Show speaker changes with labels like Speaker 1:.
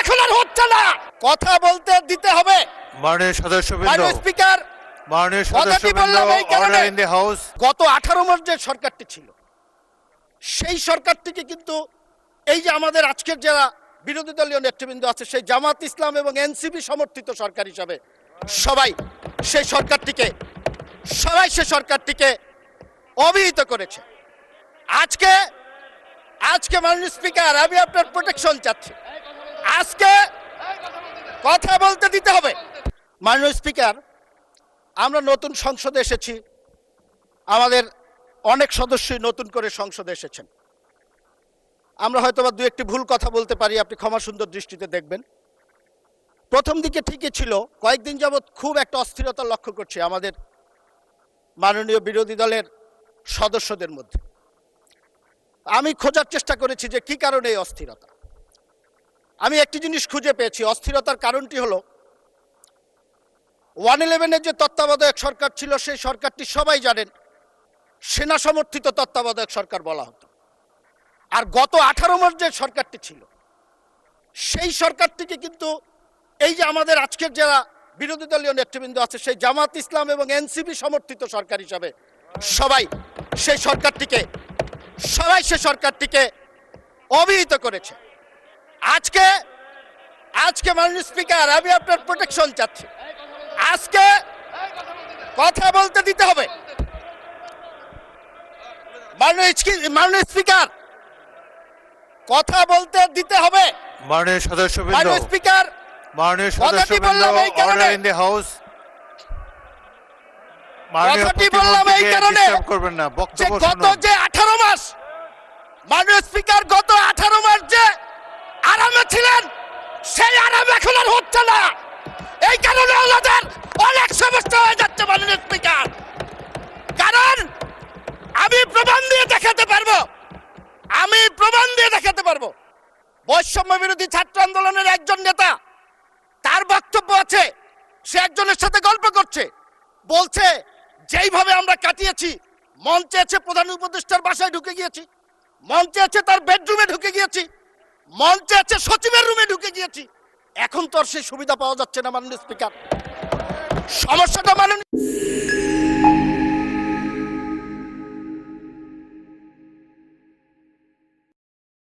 Speaker 1: এখন আর হচ্ছে না, কথা বলতে দিতে হবে।
Speaker 2: মাননীয় সদস্যবৃন্দ,
Speaker 1: মাননীয় স্পিকার,
Speaker 2: মাননীয়
Speaker 1: কথাটি
Speaker 2: সদস্যবৃন্দ,
Speaker 1: বললাম এই কারণে,
Speaker 2: অর্ডার ইন দ্য হাউস।
Speaker 1: গত 18 মাস যে সরকারটি ছিল সেই সরকারটিকে কিন্তু এই যে আমাদের আজকের যারা বিরোধী দলীয় নেতৃবৃন্দ আছে সেই জামাত ইসলাম এবং এনসিপি সমর্থিত সরকার হিসাবে সবাই সেই সরকারটিকে অবহিত করেছে। আজকে মাননীয় স্পিকার, আমি আপনার প্রোটেকশন চাচ্ছি। আজকে কথা বলতে দিতে হবে। মাননীয় স্পিকার, আমরা নতুন সংসদে এসেছি, আমাদের অনেক সদস্যই নতুন করে সংসদে এসেছেন। আমরা হয়তোবা দু একটি ভুল কথা বলতে পারি, আপনি ক্ষমা সুন্দর দৃষ্টিতে দেখবেন। প্রথম দিকে ঠিকই ছিল, কয়েকদিন যাবৎ খুব একটা অস্থিরতা লক্ষ্য করছি আমাদের মাননীয় বিরোধী দলের সদস্যদের মধ্যে। আমি খোঁজার চেষ্টা করেছি যে কি কারণে এই অস্থিরতা। আমি একটি জিনিস খুঁজে পেয়েছি, অস্থিরতার কারণটি হলো 111-এর যে তত্ত্বাবধায়ক সরকার ছিল সেই সরকারটি সবাই জানেন সেনা সমর্থিত তত্ত্বাবধায়ক সরকার বলা হতো। আর গত 18 মাস যে সরকারটি ছিল সেই সরকারটিকে কিন্তু এই যে আমাদের আজকের যারা বিরোধী দলীয় নেতৃবৃন্দ আছে সেই জামাত ইসলাম এবং এনসিপি সমর্থিত সরকার হিসাবে সবাই সেই সরকারটিকে অবহিত করেছে। আজকে মাননীয় স্পিকার, আমি আপনার প্রোটেকশন চাচ্ছি। আজকে কথা বলতে দিতে হবে। মাননীয় স্পিকার, কথা বলতে দিতে হবে।
Speaker 2: মাননীয় সদস্যবৃন্দ,
Speaker 1: মাননীয় স্পিকার,
Speaker 2: মাননীয়
Speaker 1: কথাটি
Speaker 2: সদস্যবৃন্দ,
Speaker 1: বললাম এই কারণে,
Speaker 2: অর্ডার ইন দ্য হাউস।
Speaker 1: কথাটি বললাম এই কারণে
Speaker 2: করবেন না,
Speaker 1: যে
Speaker 2: বক্তব্য
Speaker 1: গত
Speaker 2: শুনুন।
Speaker 1: যে 18 মাস, মাননীয় স্পিকার, গত 18 মাস যে আরামে ছিলেন সেই আরাম এখন আর হচ্ছে না। এই কারণে আমাদের অনেক সমস্যা হয়ে যাচ্ছে মাননীয় স্পিকার। কারণ আমি প্রমাণ দিয়ে দেখাতে পারবো বৈষম্য বিরোধী ছাত্র আন্দোলনের একজন নেতা, তার বক্তব্য আছে, সে একজনের সাথে গল্প করছে, বলছে যেইভাবে আমরা কাটিয়েছি, মঞ্চে আছে প্রধান উপদেষ্টার বাসায় ঢুকে গিয়েছি, মঞ্চে আছে তার বেডরুমে ঢুকে গিয়েছি, মঞ্চে আছে সচিবের রুমে ঢুকে গিয়েছি। এখন তো আর সেই সুবিধা পাওয়া যাচ্ছে না মাননীয় স্পিকার। সমস্যাটা মাননীয়